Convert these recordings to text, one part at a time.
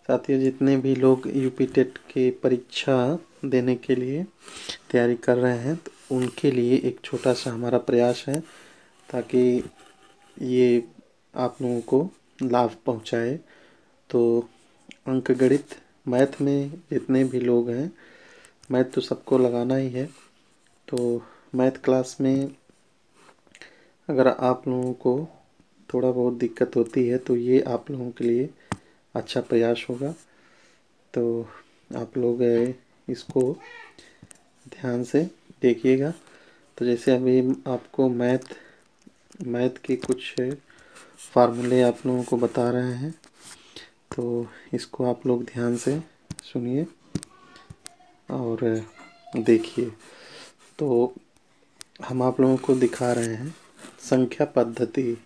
साथियों, जितने भी लोग यूपी टेट की परीक्षा देने के लिए तैयारी कर रहे हैं तो उनके लिए एक छोटा सा हमारा प्रयास है, ताकि ये आप लोगों को लाभ पहुंचाए। तो अंकगणित मैथ में जितने भी लोग हैं, मैथ तो सबको लगाना ही है। तो मैथ क्लास में अगर आप लोगों को थोड़ा बहुत दिक्कत होती है तो ये आप लोगों के लिए अच्छा प्रयास होगा। तो आप लोग इसको ध्यान से देखिएगा। तो जैसे अभी आपको मैथ के कुछ फार्मूले आप लोगों को बता रहे हैं, तो इसको आप लोग ध्यान से सुनिए और देखिए। तो हम आप लोगों को दिखा रहे हैं संख्या पद्धति,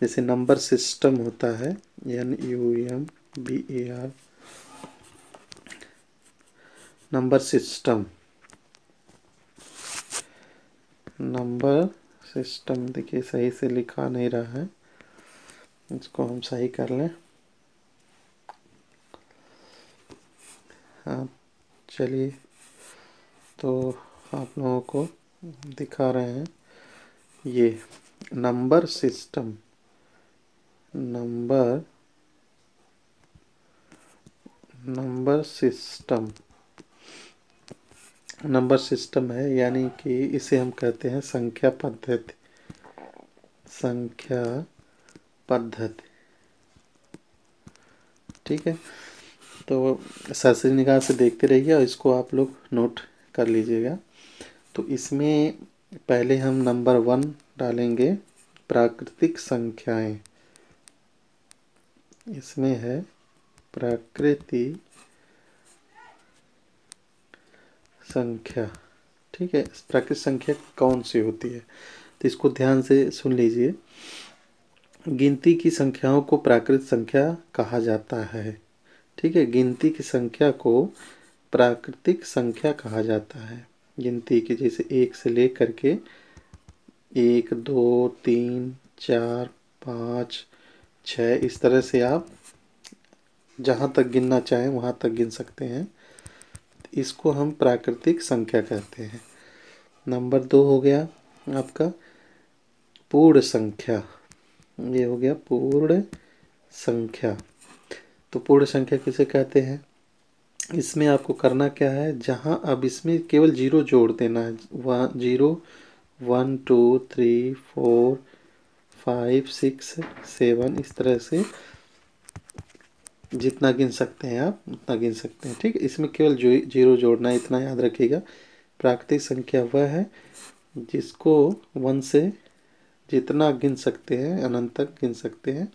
जैसे नंबर सिस्टम होता है, NUMBER, number system. Number system देखिए सही से लिखा नहीं रहा है, इसको हम सही कर लें। हाँ, चलिए। तो आप लोगों को दिखा रहे हैं ये number system. Number system number system है, यानी कि इसे हम कहते हैं संख्या पद्धति। संख्या पद्धति, ठीक है। तो सरसरी निगाह से देखते रहिए और इसको आप लोग नोट कर लीजिएगा। तो इसमें पहले हम नंबर 1 डालेंगे, प्राकृतिक संख्याएं। इसमें है प्राकृतिक संख्या, ठीक है। प्राकृतिक संख्या कौन सी होती है, तो इसको ध्यान से सुन लीजिए। गिनती की संख्याओं को प्राकृतिक संख्या कहा जाता है, ठीक है। गिनती की संख्या को प्राकृतिक संख्या कहा जाता है। गिनती की, जैसे 1 से लेकर के 1 2 3 4 5 6, इस तरह से आप जहाँ तक गिनना चाहें वहाँ तक गिन सकते हैं। इसको हम प्राकृतिक संख्या कहते हैं। नंबर 2 हो गया आपका पूर्ण संख्या। ये हो गया पूर्ण संख्या। तो पूर्ण संख्या किसे कहते हैं? इसमें आपको करना क्या है, जहाँ अब इसमें केवल 0 जोड़ देना है। 0 1 2 3 4 5 6 7, इस तरह से जितना गिन सकते हैं आप उतना गिन सकते हैं, ठीक है। इसमें केवल 0 जोड़ना है, इतना याद रखिएगा। प्राकृतिक संख्या वह है जिसको 1 से जितना गिन सकते हैं अनंत तक गिन सकते हैं,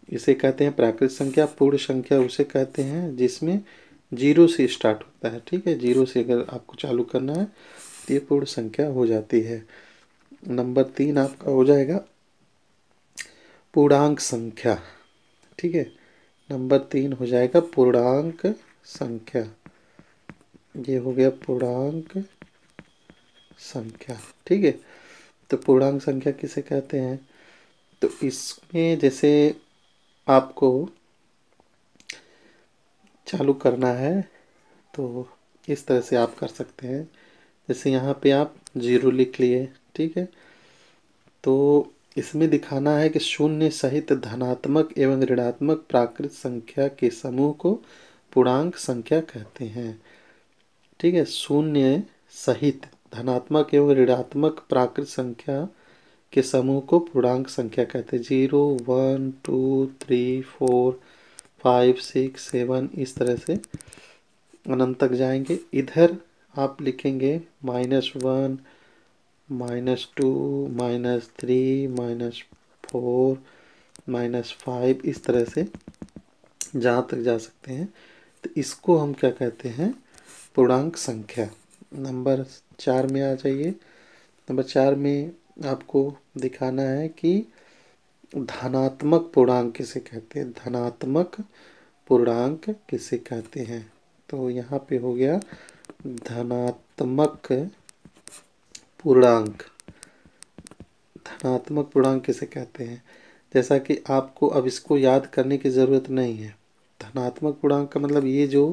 इसे कहते हैं प्राकृतिक संख्या। पूर्ण संख्या उसे कहते हैं जिसमें 0 से स्टार्ट होता है, ठीक है। 0 से अगर आपको चालू करना है तो ये पूर्ण संख्या हो जाती है। नंबर 3 आपका हो जाएगा पूर्णांक संख्या, ठीक है। नंबर 3 हो जाएगा पूर्णांक संख्या। ये हो गया पूर्णांक संख्या, ठीक है। तो पूर्णांक संख्या किसे कहते हैं? तो इसमें जैसे आपको चालू करना है तो इस तरह से आप कर सकते हैं। जैसे यहाँ पे आप 0 लिख लिए, ठीक है। तो इसमें दिखाना है कि शून्य सहित धनात्मक एवं ऋणात्मक प्राकृत संख्या के समूह को पूर्णांक संख्या कहते हैं, ठीक है। शून्य सहित धनात्मक एवं ऋणात्मक प्राकृत संख्या के समूह को पूर्णांक संख्या कहते हैं। 0 1 2 3 4 5 6 7, इस तरह से अनंत तक जाएंगे। इधर आप लिखेंगे -1 -2 -3 -4 -5, इस तरह से जहाँ तक जा सकते हैं। तो इसको हम क्या कहते हैं? पूर्णांक संख्या। नंबर 4 में आ जाइए। नंबर 4 में आपको दिखाना है कि धनात्मक पूर्णांक किसे कहते हैं। धनात्मक पूर्णांक किसे कहते हैं? तो यहाँ पे हो गया धनात्मक पूर्णांक। धनात्मक पूर्णांक किसे कहते हैं? जैसा कि आपको अब इसको याद करने की ज़रूरत नहीं है। धनात्मक पूर्णांक का मतलब ये जो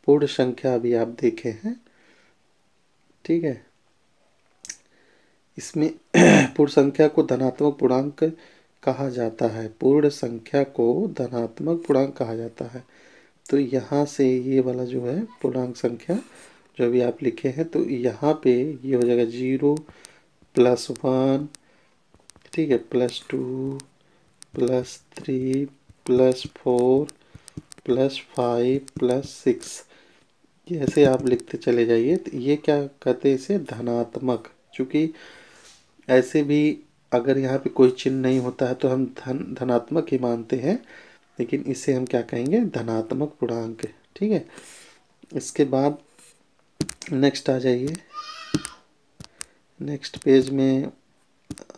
पूर्ण संख्या अभी आप देखे हैं, ठीक है, इसमें पूर्ण संख्या को धनात्मक पूर्णांक कहा जाता है। पूर्ण संख्या को धनात्मक पूर्णांक कहा जाता है। तो यहाँ से ये वाला जो है पूर्णांक संख्या जो अभी आप लिखे हैं, तो यहाँ पे ये हो जाएगा 0 +1, ठीक है, +2 +3 +4 +5 +6, ऐसे आप लिखते चले जाइए। तो ये क्या कहते हैं, इसे धनात्मक। चूँकि ऐसे भी अगर यहाँ पे कोई चिन्ह नहीं होता है तो हम धनात्मक ही मानते हैं, लेकिन इसे हम क्या कहेंगे, धनात्मक पूर्णांक, ठीक है। इसके बाद नेक्स्ट आ जाइए। नेक्स्ट पेज में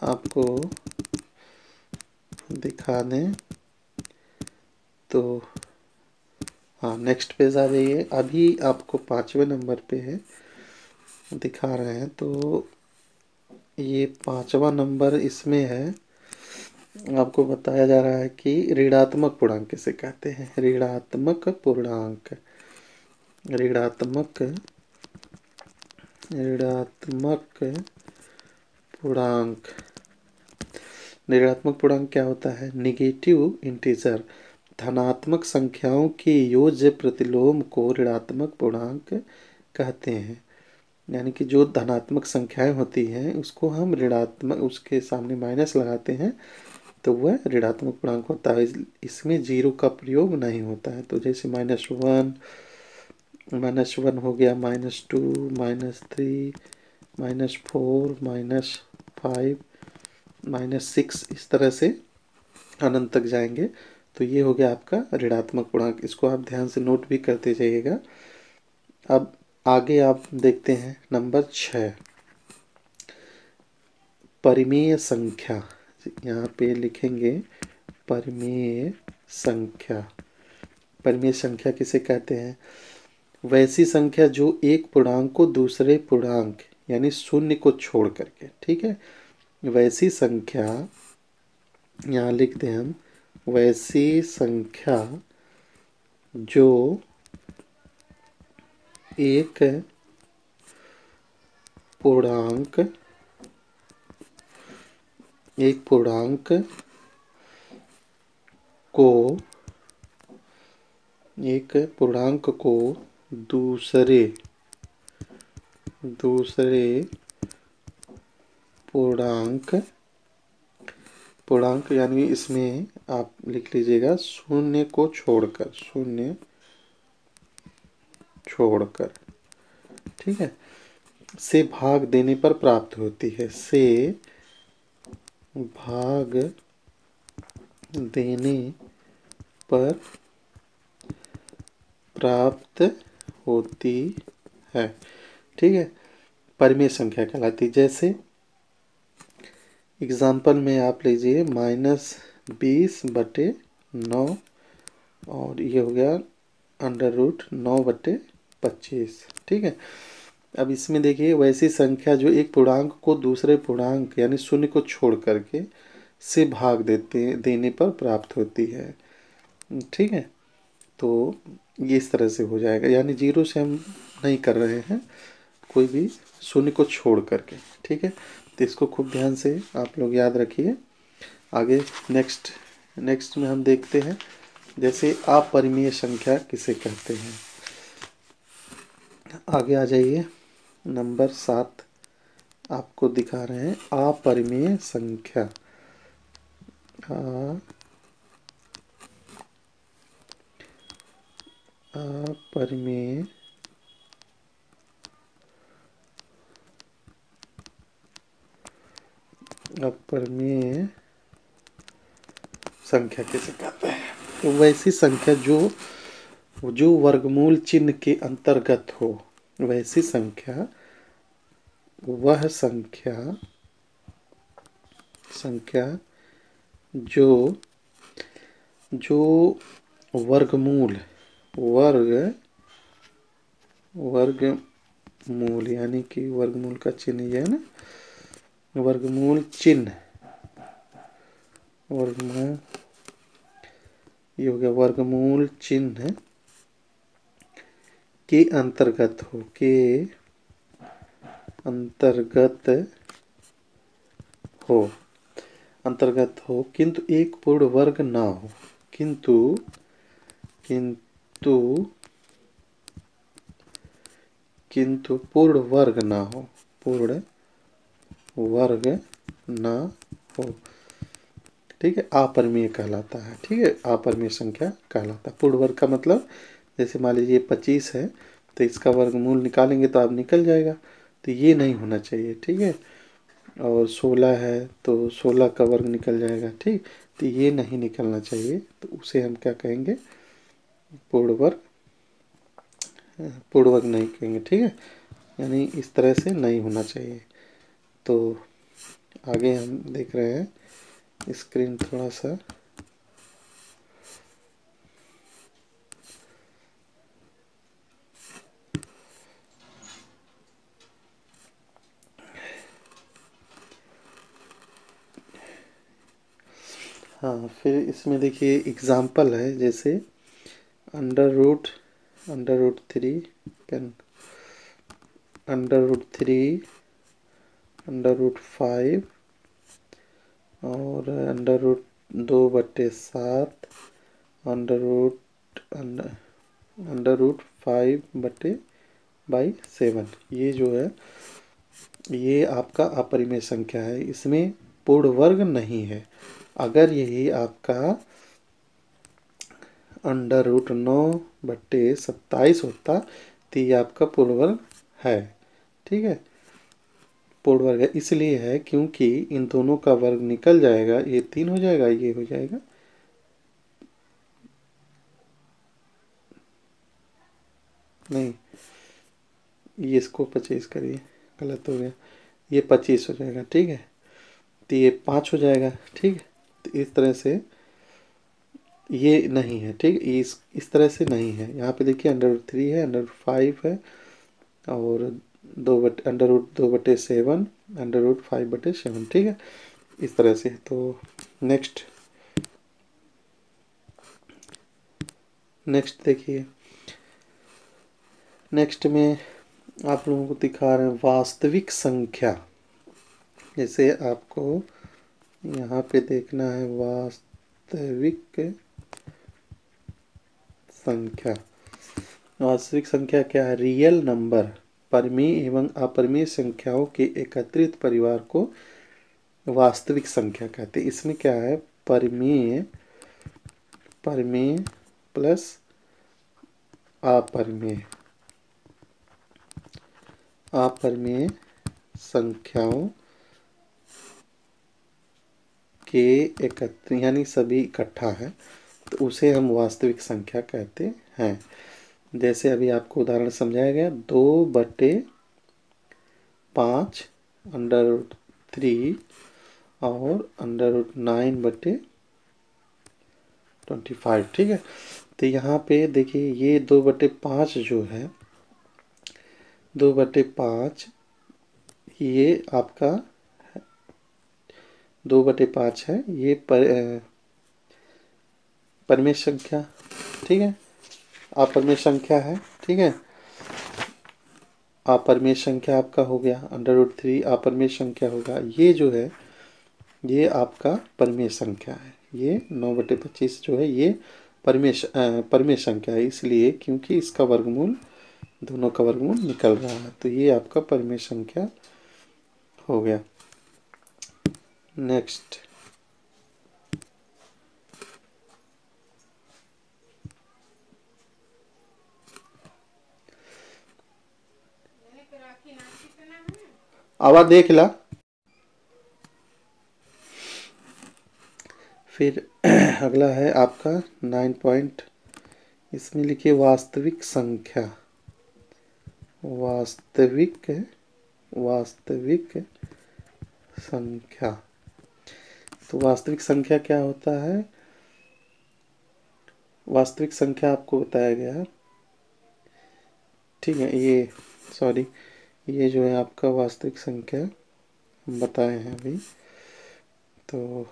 आपको दिखा दें तो, हाँ नेक्स्ट पेज आ जाइए। अभी आपको 5वें नंबर पे है दिखा रहे हैं, तो ये 5वां नंबर इसमें है, आपको बताया जा रहा है कि ऋणात्मक पूर्णांक किसे कहते हैं। ऋणात्मक पूर्णांक, ऋणात्मक ऋणात्मक पूर्णांक। ऋणात्मक पूर्णांक क्या होता है, निगेटिव इंटीजर, धनात्मक संख्याओं के योज्य प्रतिलोम को ऋणात्मक पूर्णांक कहते हैं। यानी कि जो धनात्मक संख्याएं होती हैं उसको हम ऋणात्मक, उसके सामने माइनस लगाते हैं तो वह ऋणात्मक पूर्णांक होता है। इसमें जीरो का प्रयोग नहीं होता है। तो जैसे -1 -1 हो गया, -2 -3 -4 -5 -6, इस तरह से अनंत तक जाएंगे। तो ये हो गया आपका ऋणात्मक पूर्णांक। इसको आप ध्यान से नोट भी करते जाइएगा। अब आगे आप देखते हैं नंबर 6, परिमेय संख्या। यहाँ पे लिखेंगे परिमेय संख्या। परिमेय संख्या किसे कहते हैं, वैसी संख्या जो एक पूर्णांक को दूसरे पूर्णांक यानी शून्य को छोड़ करके, ठीक है, वैसी संख्या, यहाँ लिखते हैं हम, वैसी संख्या जो एक पूर्णांक को दूसरे पूर्णांक यानी इसमें आप लिख लीजिएगा शून्य को छोड़कर, ठीक है, से भाग देने पर प्राप्त होती है। से भाग देने पर प्राप्त होती है, ठीक है, परिमेय संख्या कहलाती। जैसे एग्जाम्पल में आप लीजिए -20/9 और ये हो गया √9/25, ठीक है। अब इसमें देखिए वैसी संख्या जो एक पूर्णांक को दूसरे पूर्णांक यानी शून्य को छोड़ करके से भाग देने पर प्राप्त होती है, ठीक है। तो ये इस तरह से हो जाएगा, यानी जीरो से हम नहीं कर रहे हैं, कोई भी शून्य को छोड़ करके, ठीक है। तो इसको खूब ध्यान से आप लोग याद रखिए। आगे नेक्स्ट में हम देखते हैं जैसे अपरिमेय संख्या किसे कहते हैं। आगे आ जाइए, नंबर 7 आपको दिखा रहे हैं अपरिमेय संख्या। अपरिमेय संख्या किसे कहते हैं, तो वैसी संख्या जो वर्गमूल चिन्ह के अंतर्गत हो, वैसी संख्या, वह संख्या जो वर्गमूल यानी कि वर्गमूल का चिन्ह ये है ना, वर्गमूल ये हो गया वर्गमूल चिन्ह के अंतर्गत हो, के अंतर्गत हो, अंतर्गत हो, किंतु एक पूर्ण वर्ग ना हो, किंतु किंतु किंतु पूर्ण वर्ग ना हो, पूर्ण वर्ग ना हो, ठीक है, अपरिमेय कहलाता है, ठीक है, अपरिमेय संख्या कहलाता है। पूर्ण वर्ग का मतलब जैसे मान लीजिए 25 है तो इसका वर्गमूल निकालेंगे तो आप निकल जाएगा, तो ये नहीं होना चाहिए, ठीक है। और 16 है तो 16 का वर्ग निकल जाएगा, ठीक, तो ये नहीं निकलना चाहिए, तो उसे हम क्या कहेंगे, पूर्ण वर्ग, पूर्ण वर्ग नहीं कहेंगे, ठीक है, यानी इस तरह से नहीं होना चाहिए। तो आगे हम देख रहे हैं, स्क्रीन थोड़ा सा, हाँ, फिर इसमें देखिए एग्जाम्पल है, जैसे under root three can, under root 3, under root 5 और under root 2/7, under under root 5/7, ये जो है ये आपका अपरिमेय संख्या है, इसमें पूर्ण वर्ग नहीं है। अगर यही आपका अंडर रूट 9/27 होता तो ये आपका पूर्ण वर्ग है, ठीक है, पूर्ण वर्ग है, इसलिए है क्योंकि इन दोनों का वर्ग निकल जाएगा, ये 3 हो जाएगा, ये हो जाएगा, नहीं, ये इसको 25 करिए, गलत हो गया, ये 25 हो जाएगा, ठीक है, तो ये 5 हो जाएगा, ठीक है, तो इस तरह से ये नहीं है, ठीक, इस तरह से नहीं है। यहाँ पे देखिए अंडर रूट 3 है, अंडर रूट 5 है, और अंडर रूट 2/7, अंडर रूट 5/7, ठीक है, इस तरह से। तो नेक्स्ट नेक्स्ट देखिए, नेक्स्ट में आप लोगों को दिखा रहे हैं वास्तविक संख्या, जैसे आपको यहाँ पे देखना है वास्तविक संख्या। वास्तविक संख्या क्या है, रियल नंबर, परिमेय एवं अपरिमेय संख्याओं के एकत्रित परिवार को वास्तविक संख्या कहते हैं। इसमें क्या है, परिमेय, परिमेय प्लस अपरिमेय, अपरिमेय संख्याओं के एकत्र, यानी सभी इकट्ठा है, तो उसे हम वास्तविक संख्या कहते हैं। जैसे अभी आपको उदाहरण समझाया गया, 2/5 अंडर रूट 3 और अंडर रूट 9/25, ठीक है। तो यहाँ पे देखिए ये 2/5 जो है, 2/5 ये आपका 2/5 है, ये परिमेय संख्या, ठीक है, अपरिमेय संख्या है, ठीक है, अपरिमेय संख्या आपका हो गया, अंडर रूट 3 अपरिमेय संख्या होगा, ये जो है ये आपका परिमेय संख्या है, ये 9/25 जो है ये परिमेय संख्या है, इसलिए क्योंकि इसका वर्गमूल, दोनों का वर्गमूल निकल रहा है, तो ये आपका परिमेय संख्या हो गया। नेक्स्ट आवाज देख ला, फिर अगला है आपका 9 पॉइंट, इसमें लिखिए वास्तविक संख्या, वास्तविक वास्तविक संख्या। तो वास्तविक संख्या क्या होता है, वास्तविक संख्या आपको बताया गया, ठीक है, ये सॉरी, ये जो है आपका वास्तविक संख्या हम बताए हैं अभी, तो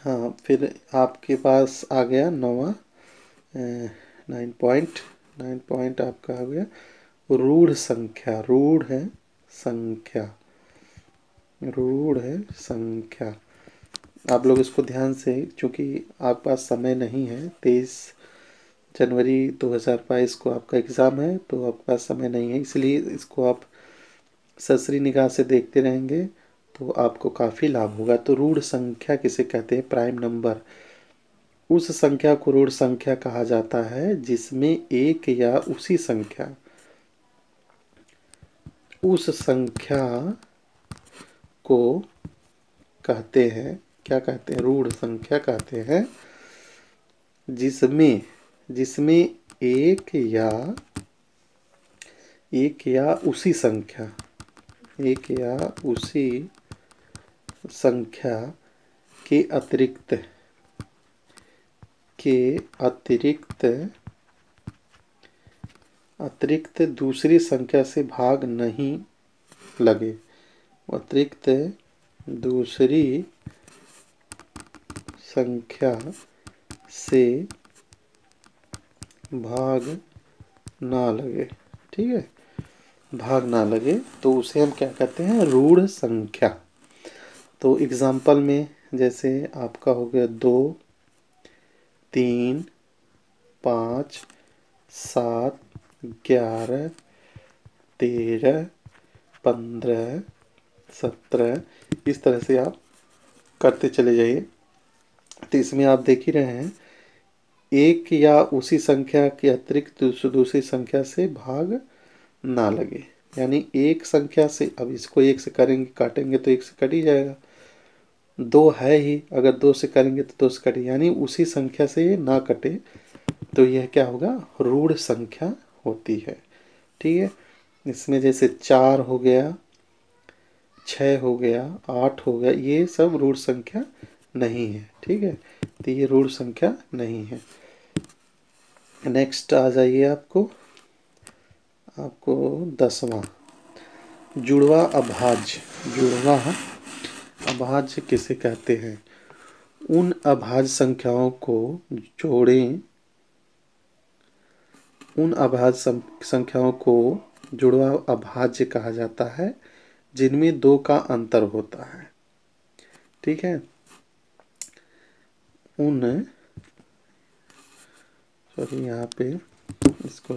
हाँ, फिर आपके पास आ गया नौवां, 9 पॉइंट आपका आ गया रूढ़ संख्या। संख्या रूढ़ है संख्या। आप लोग इसको ध्यान से, क्योंकि आपके पास समय नहीं है, 23 जनवरी 2022 को आपका एग्ज़ाम है, तो आपके पास समय नहीं है, इसलिए इसको आप ससरी निगाह से देखते रहेंगे तो आपको काफ़ी लाभ होगा। तो रूढ़ संख्या किसे कहते हैं? Prime number. उस संख्या को रूढ़ संख्या कहा जाता है जिसमें एक या उस संख्या को कहते हैं, क्या कहते हैं? रूढ़ संख्या कहते हैं जिसमें जिसमें एक या एक या उसी संख्या के अतिरिक्त दूसरी संख्या से भाग नहीं लगे। अतिरिक्त दूसरी संख्या से भाग ना लगे, ठीक है, भाग ना लगे तो उसे हम क्या कहते हैं? रूढ़ संख्या। तो एग्जाम्पल में जैसे आपका हो गया 2, 3, 5, 7, 11, 13, 15, 17, इस तरह से आप करते चले जाइए। तो इसमें आप देख ही रहे हैं, एक या उसी संख्या के अतिरिक्त दूसरी संख्या से भाग ना लगे, यानी एक संख्या से, अब इसको एक से करेंगे, काटेंगे तो एक से कट ही जाएगा। दो है ही, अगर दो से करेंगे तो दो से कटे, यानी उसी संख्या से ये ना कटे, तो यह क्या होगा? रूढ़ संख्या होती है, ठीक है। इसमें जैसे 4 हो गया, 6 हो गया, 8 हो गया, ये सब रूढ़ संख्या नहीं है, ठीक है, तो ये रूढ़ संख्या नहीं है। नेक्स्ट आ जाइए, आपको 10वां जुड़वा अभाज्य किसे कहते हैं? उन अभाज्य संख्याओं को जोड़ें, उन अभाज्य संख्याओं को जुड़वा अभाज्य कहा जाता है जिनमें 2 का अंतर होता है, ठीक है। यहाँ पे इसको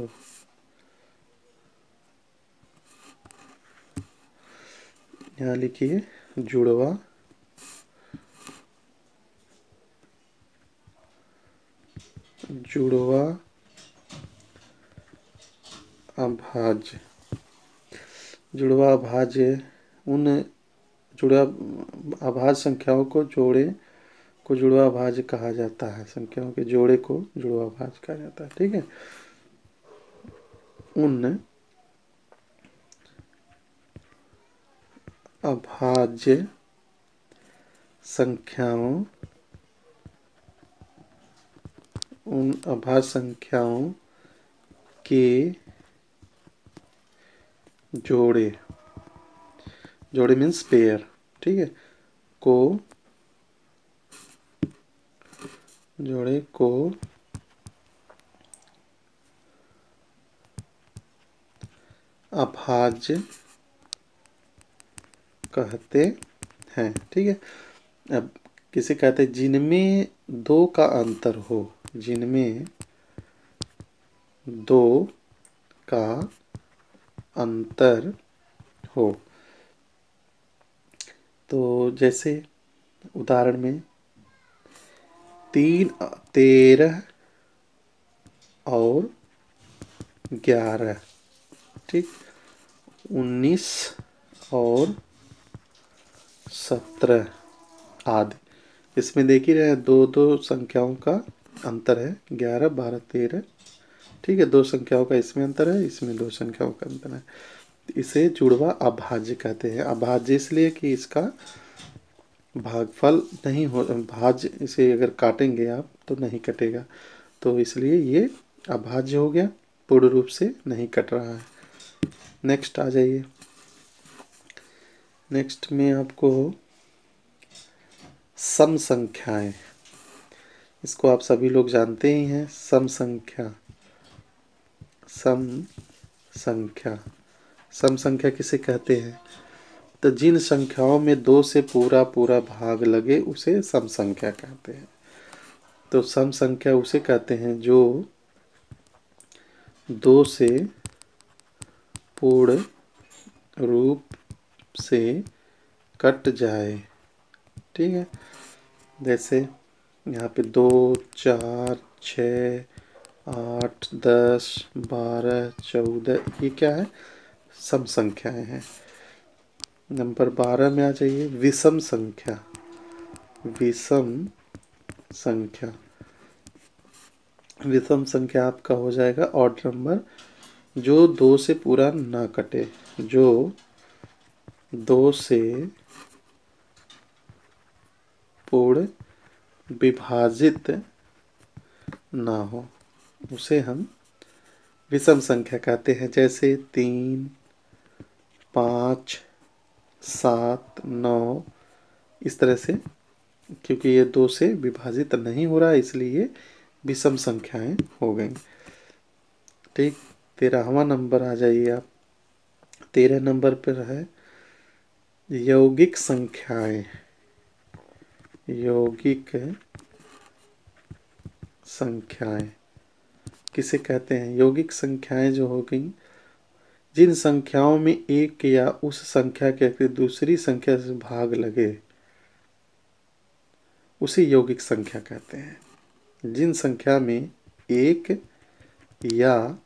यहाँ लिखिए, जुड़वा अभाज्य। जुड़वा अभाज्य उन जुड़वा अभाज्य संख्याओं को जुड़वा अभाज्य कहा जाता है। संख्याओं के जोड़े को जुड़वा अभाज्य कहा जाता है, ठीक है। उन अभाज्य संख्याओं के जोड़े मीन्स पेयर, ठीक है, जोड़े को अभाज्य कहते हैं, ठीक है। अब किसे कहते हैं? जिनमें 2 का अंतर हो, जिनमें 2 का अंतर हो। तो जैसे उदाहरण में 3, 13 और 11, ठीक, 19 और 17 आदि। इसमें देख ही रहे हैं, दो संख्याओं का अंतर है, 11, 12, 13, ठीक है, 2 संख्याओं का इसमें अंतर है, इसमें 2 संख्याओं का अंतर है। इसे जुड़वा अभाज्य कहते हैं। अभाज्य इसलिए कि इसका भागफल नहीं हो, भाज्य, इसे अगर काटेंगे आप तो नहीं कटेगा, तो इसलिए ये अभाज्य हो गया, पूर्ण रूप से नहीं कट रहा है। नेक्स्ट आ जाइए। नेक्स्ट में आपको सम संख्याएं, इसको आप सभी लोग जानते ही हैं। सम संख्या, सम संख्या, सम संख्या किसे कहते हैं? तो जिन संख्याओं में दो से पूरा पूरा भाग लगे उसे सम संख्या कहते हैं। तो सम संख्या उसे कहते हैं जो दो से पूर्ण रूप से कट जाए। ठीक है, जैसे यहाँ पे 2, 4, 6, 8, 10, 12, 14, ये क्या है? सम संख्याएं हैं। नंबर 12 में आ जाइए, विषम संख्या। विषम संख्या, विषम संख्या आपका हो जाएगा ऑड नंबर, जो दो से पूरा ना कटे, जो दो से पूर्ण विभाजित ना हो, उसे हम विषम संख्या कहते हैं। जैसे 3, 5, 7, 9, इस तरह से, क्योंकि ये दो से विभाजित नहीं हो रहा है इसलिए ये विषम संख्याएं हो गई। ठीक, 13वां नंबर आ जाइए आप। 13 नंबर पर है यौगिक संख्याएं। यौगिक संख्याएं किसे कहते हैं? यौगिक संख्याएं जो हो गई, जिन संख्याओं में एक या उस संख्या के दूसरी संख्या से भाग लगे उसे यौगिक संख्या कहते हैं। जिन संख्या में एक या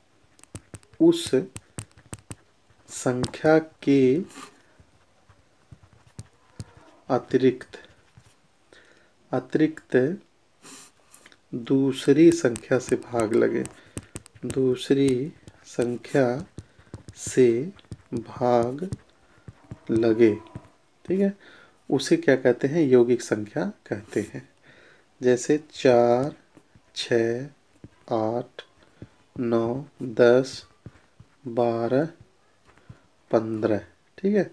उस संख्या के अतिरिक्त अतिरिक्त दूसरी संख्या से भाग लगे, दूसरी संख्या से भाग लगे, ठीक है, उसे क्या कहते हैं? यौगिक संख्या कहते हैं। जैसे 4, 6, 8, 9, 10, 12, 15, ठीक है।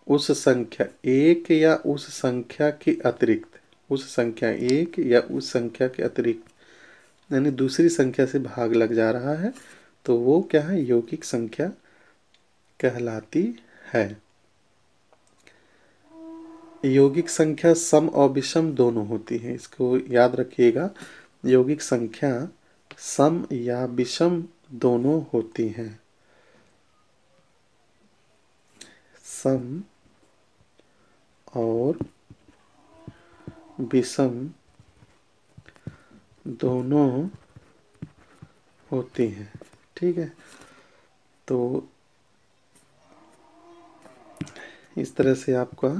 उस संख्या एक या उस संख्या के अतिरिक्त, उस संख्या एक या उस संख्या के अतिरिक्त यानी दूसरी संख्या से भाग लग जा रहा है तो वो क्या है? यौगिक संख्या कहलाती है। यौगिक संख्या सम और विषम दोनों होती है, इसको याद रखिएगा। यौगिक संख्या सम या विषम दोनों होती हैं। सम और विषम दोनों होती हैं, ठीक है। तो इस तरह से आपका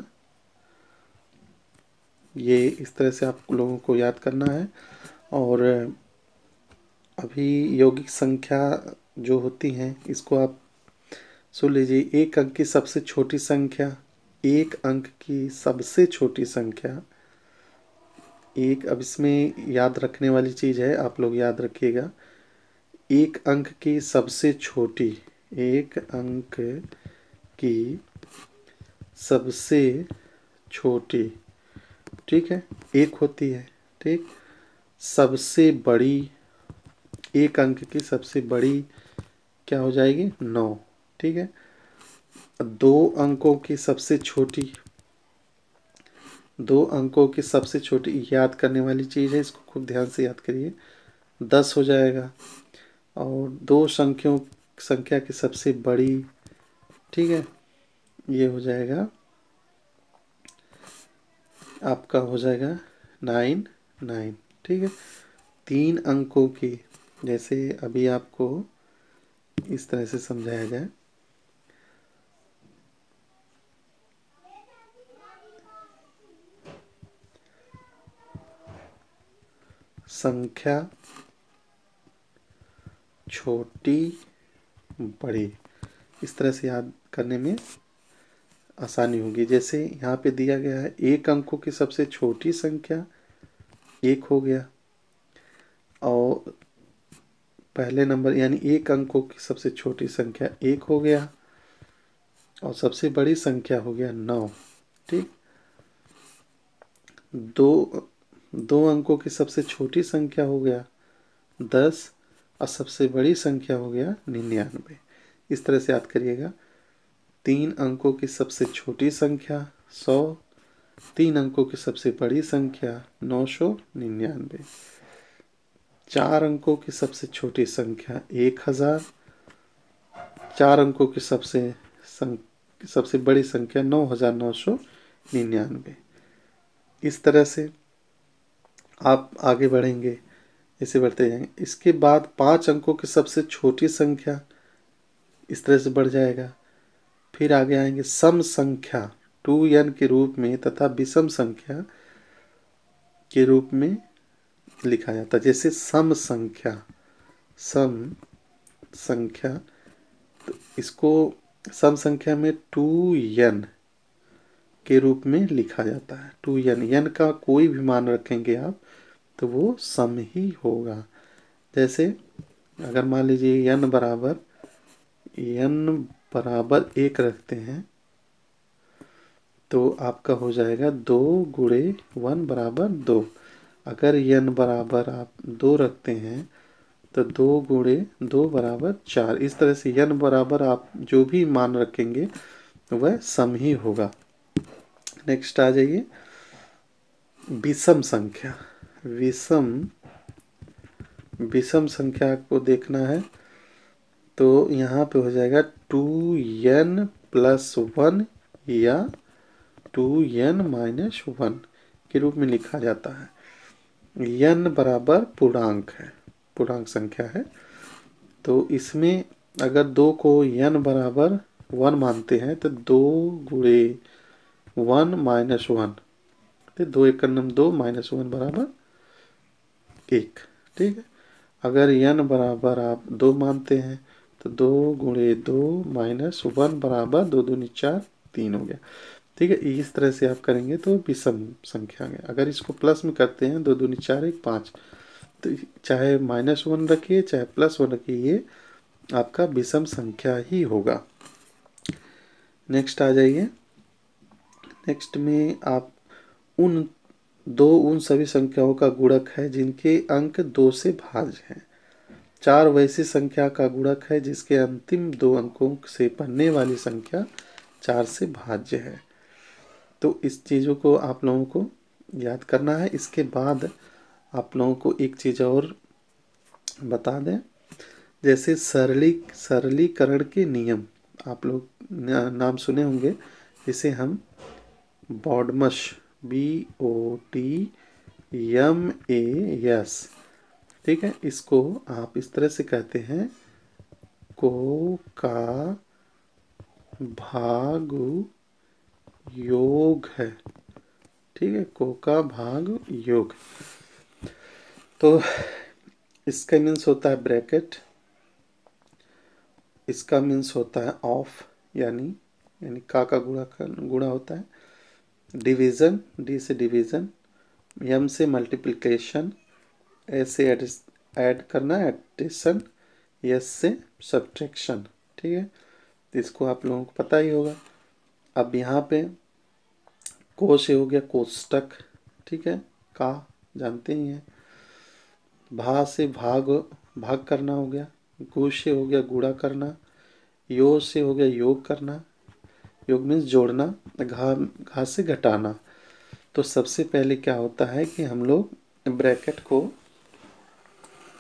ये इस तरह से आप लोगों को याद करना है। और अभी यौगिक संख्या जो होती हैं इसको आप सुन लीजिए। एक अंक की सबसे छोटी संख्या, एक अंक की सबसे छोटी संख्या, एक, अब इसमें याद रखने वाली चीज़ है, आप लोग याद रखिएगा। एक अंक की सबसे छोटी, एक अंक की सबसे छोटी, ठीक है, एक होती है, ठीक। सबसे बड़ी, एक अंक की सबसे बड़ी क्या हो जाएगी? 9, ठीक है। दो अंकों की सबसे छोटी, दो अंकों की सबसे छोटी याद करने वाली चीज़ है, इसको खूब ध्यान से याद करिए, 10 हो जाएगा। और दो संख्या की सबसे बड़ी, ठीक है, ये हो जाएगा आपका, हो जाएगा 9, 9, ठीक है। तीन अंकों की, जैसे अभी आपको इस तरह से समझाया जाए, संख्या छोटी बड़ी, इस तरह से याद करने में आसानी होगी। जैसे यहाँ पे दिया गया है एक अंकों की सबसे छोटी संख्या एक हो गया, और पहले नंबर यानी एक अंकों की सबसे छोटी संख्या एक हो गया, और सबसे बड़ी संख्या हो गया 9, ठीक। दो दो अंकों की सबसे छोटी संख्या हो गया 10 और सबसे बड़ी संख्या हो गया 99। इस तरह से याद करिएगा। 3 अंकों की सबसे छोटी संख्या 100, 3 अंकों की सबसे बड़ी संख्या 999, 4 अंकों की सबसे छोटी संख्या 1000, 4 अंकों की सबसे बड़ी संख्या 9999। इस तरह से आप आगे बढ़ेंगे, ऐसे बढ़ते जाएंगे। इसके बाद 5 अंकों की सबसे छोटी संख्या इस तरह से बढ़ जाएगा। फिर आगे आएंगे सम संख्या 2n के रूप में तथा विषम संख्या के रूप में लिखा जाता है। जैसे सम संख्या तो इसको सम संख्या में 2n के रूप में लिखा जाता है। 2n, n का कोई भी मान रखेंगे आप तो वो सम ही होगा। जैसे अगर मान लीजिए n बराबर 1 रखते हैं तो आपका हो जाएगा 2 गुणे 1 बराबर 2। अगर n बराबर आप 2 रखते हैं तो 2 गुणे 2 बराबर 4। इस तरह से n बराबर आप जो भी मान रखेंगे वह सम ही होगा। नेक्स्ट आ जाइए विषम संख्या। विषम संख्या को देखना है तो यहाँ पे हो जाएगा 2n प्लस 1 या 2n माइनस 1 के रूप में लिखा जाता है। n बराबर पूर्णांक संख्या है। तो इसमें अगर 2 को n बराबर 1 मानते हैं तो 2 गुणे 1 माइनस 1, तो 2 एक नम 2 माइनस 1 बराबर 1। ठीक है। अगर n बराबर आप 2 मानते हैं तो 2 गुणे 2 माइनस 1 बराबर 2 दूनी 4, 3 हो गया। ठीक है। इस तरह से आप करेंगे तो विषम संख्या है। अगर इसको प्लस में करते हैं 2 दूनी 4 1 5, तो चाहे -1 रखिए चाहे +1 रखिए ये आपका विषम संख्या ही होगा। नेक्स्ट आ जाइए। नेक्स्ट में आप उन सभी संख्याओं का गुणक है जिनके अंक 2 से भाज्य हैं। 4 वैसी संख्या का गुणक है जिसके अंतिम 2 अंकों से बनने वाली संख्या 4 से भाज्य है। तो इस चीज़ों को आप लोगों को याद करना है। इसके बाद आप लोगों को एक चीज़ और बता दें, जैसे सरलीकरण के नियम आप लोग नाम सुने होंगे। जिसे हम बॉडमस BOTMAS, ठीक है, इसको आप इस तरह से कहते हैं को का भाग योग है। ठीक है, को का भाग योग। तो इसका मीन्स होता है ब्रैकेट, इसका मीन्स होता है ऑफ यानी का गुणा होता है। डिवीज़न, डी से डिवीज़न, एम से मल्टीप्लिकेशन, ए से ऐड करना एडिशन, एस से सब्ट्रैक्शन। ठीक है। तो इसको आप लोगों को पता ही होगा। अब यहाँ पे को से हो गया कोष्टक। ठीक है, का जानते ही हैं। भा से भाग करना हो गया। गु से हो गया गुणा करना। यो से हो गया योग करना। योग मीन्स जोड़ना। घा से घटाना। तो सबसे पहले क्या होता है कि हम लोग ब्रैकेट को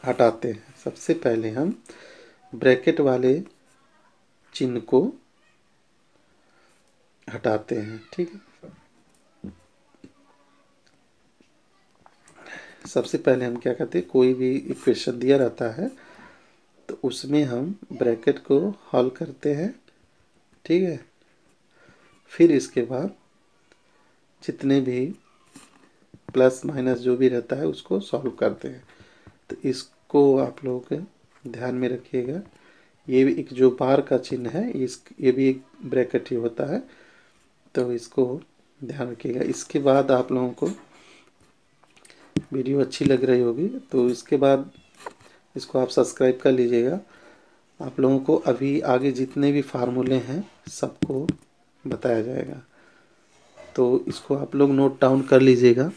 हटाते हैं। सबसे पहले हम ब्रैकेट वाले चिन्ह को हटाते हैं। ठीक है। सबसे पहले हम क्या करते हैं, कोई भी इक्वेशन दिया रहता है तो उसमें हम ब्रैकेट को हल करते हैं। ठीक है। फिर इसके बाद जितने भी प्लस माइनस जो भी रहता है उसको सॉल्व करते हैं। तो इसको आप लोग ध्यान में रखिएगा। ये भी एक जो बार का चिन्ह है ये भी एक ब्रैकेट ही होता है, तो इसको ध्यान रखिएगा। इसके बाद आप लोगों को वीडियो अच्छी लग रही होगी तो इसके बाद इसको आप सब्सक्राइब कर लीजिएगा। आप लोगों को अभी आगे जितने भी फार्मूले हैं सबको बताया जाएगा। तो तो इसको आप लोग नोट डाउन कर लीजिएगा।